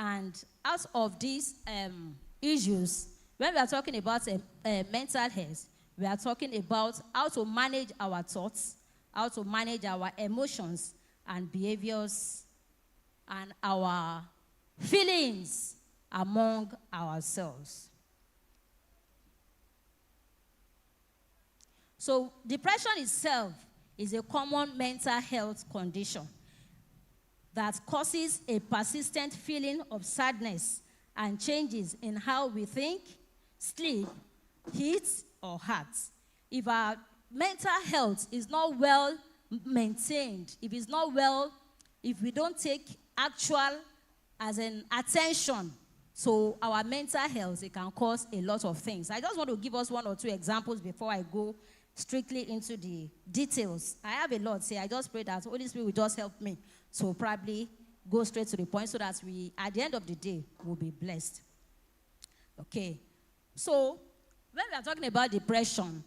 And out of these issues, when we are talking about mental health, we are talking about how to manage our thoughts, how to manage our emotions and behaviors and our feelings among ourselves. So depression itself is a common mental health condition that causes a persistent feeling of sadness and changes in how we think, sleep, eat, or act. If our mental health is not well maintained, if we don't take actual as an attention to our mental health, it can cause a lot of things. I just want to give us one or two examples before I go strictly into the details. I have a lot here. I just pray that Holy Spirit will just help me to probably go straight to the point so that we, at the end of the day, will be blessed. Okay. So, when we are talking about depression,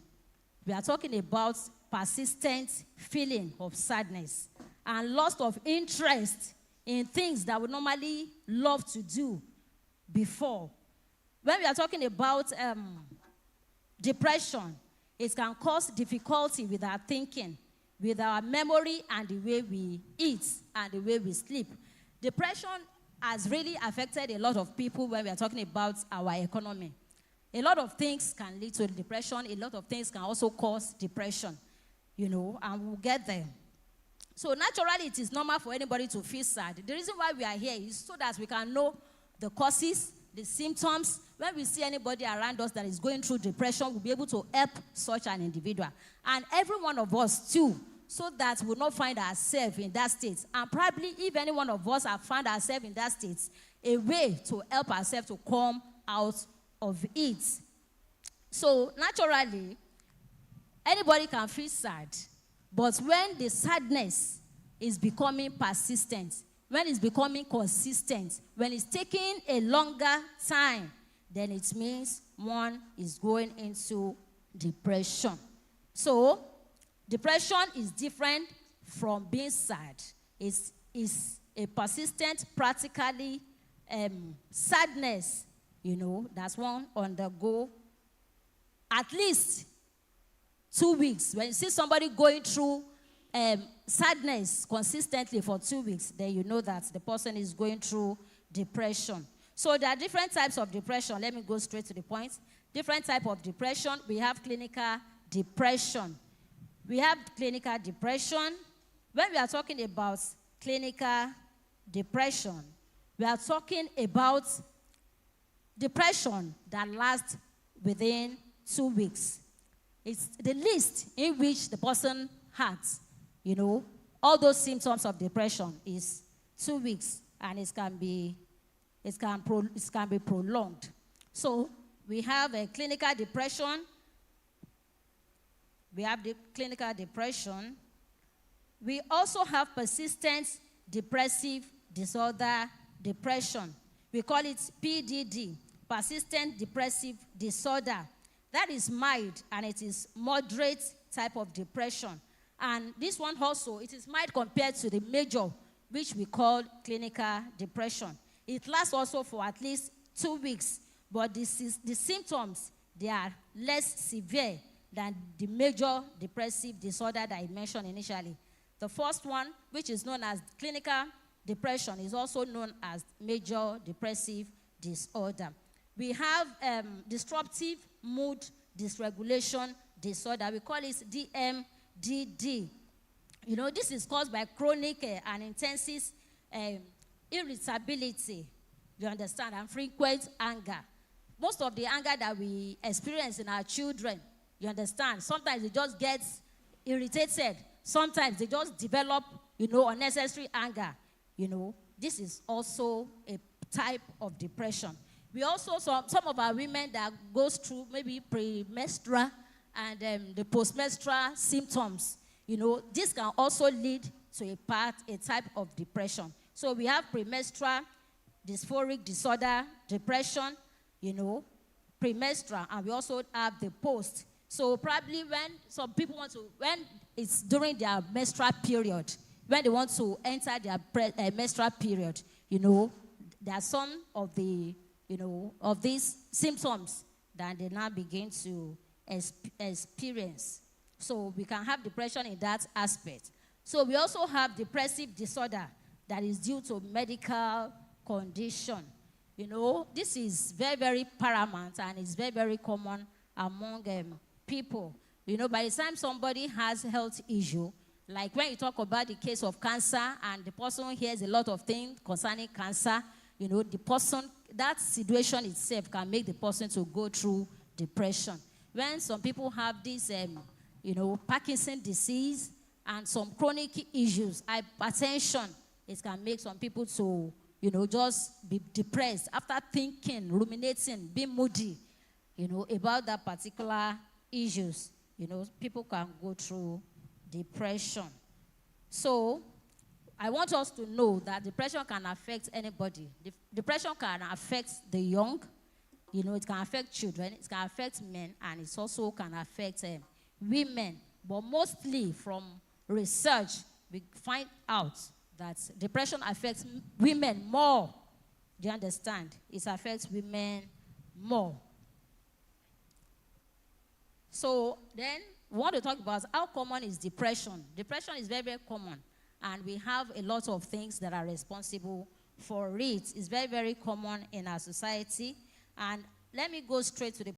we are talking about persistent feeling of sadness and loss of interest in things that we normally love to do before. When we are talking about depression, it can cause difficulty with our thinking, with our memory, and the way we eat and the way we sleep. Depression has really affected a lot of people when we are talking about our economy. A lot of things can lead to depression. A lot of things can also cause depression, and we'll get there. So naturally, it is normal for anybody to feel sad. The reason why we are here is so that we can know the causes, the symptoms. When we see anybody around us that is going through depression, we'll be able to help such an individual. And every one of us too, so that we'll not find ourselves in that state. And probably if any one of us have found ourselves in that state, a way to help ourselves to come out of it. So naturally, anybody can feel sad. But when the sadness is becoming persistent, when it's becoming consistent, when it's taking a longer time, then it means one is going into depression. So, depression is different from being sad. It's a persistent, practically sadness, that's one undergo at least 2 weeks. When you see somebody going through sadness consistently for 2 weeks, then you know that the person is going through depression. So there are different types of depression. Let me go straight to the point. Different type of depression. We have clinical depression. We have clinical depression. When we are talking about clinical depression, we are talking about depression that lasts within 2 weeks. It's the least in which the person has, all those symptoms of depression is 2 weeks, and it can be prolonged. So we have a clinical depression. We have the clinical depression. We also have persistent depressive disorder depression. We call it PDD, persistent depressive disorder. That is mild, and it is moderate type of depression. And this one also, it is mild compared to the major, which we call clinical depression. It lasts also for at least 2 weeks, but the symptoms, they are less severe than the major depressive disorder that I mentioned initially. The first one, which is known as clinical depression, is also known as major depressive disorder. We have disruptive mood dysregulation disorder. We call it DMDD. This is caused by chronic and intensive irritability, you understand, and frequent anger. Most of the anger that we experience in our children, you understand, sometimes they just get irritated. Sometimes they just develop, unnecessary anger. This is also a type of depression. We also, some of our women that goes through maybe premenstrual and the postmenstrual symptoms, this can also lead to a type of depression. So we have premenstrual dysphoric disorder depression, premenstrual, and we also have the post. So probably when some people when it's during their menstrual period, when they want to enter their menstrual period, there are some of the, of these symptoms that they now begin to experience. So we can have depression in that aspect. So we also have depressive disorder that is due to medical condition. This is very, very paramount, and it's very, very common among people. By the time somebody has health issue, like when you talk about the case of cancer and the person hears a lot of things concerning cancer, the person, that situation itself can make the person to go through depression. When some people have this, Parkinson's disease and some chronic issues, hypertension, it can make some people to, just be depressed after thinking, ruminating, being moody, about that particular issues. People can go through depression. So I want us to know that depression can affect anybody. Depression can affect the young. It can affect children. It can affect men. And it also can affect women. But mostly from research, we find out that depression affects women more. Do you understand? It affects women more. So then we want to talk about how common is depression. Depression is very, very common. And we have a lot of things that are responsible for it. It's very, very common in our society. And let me go straight to the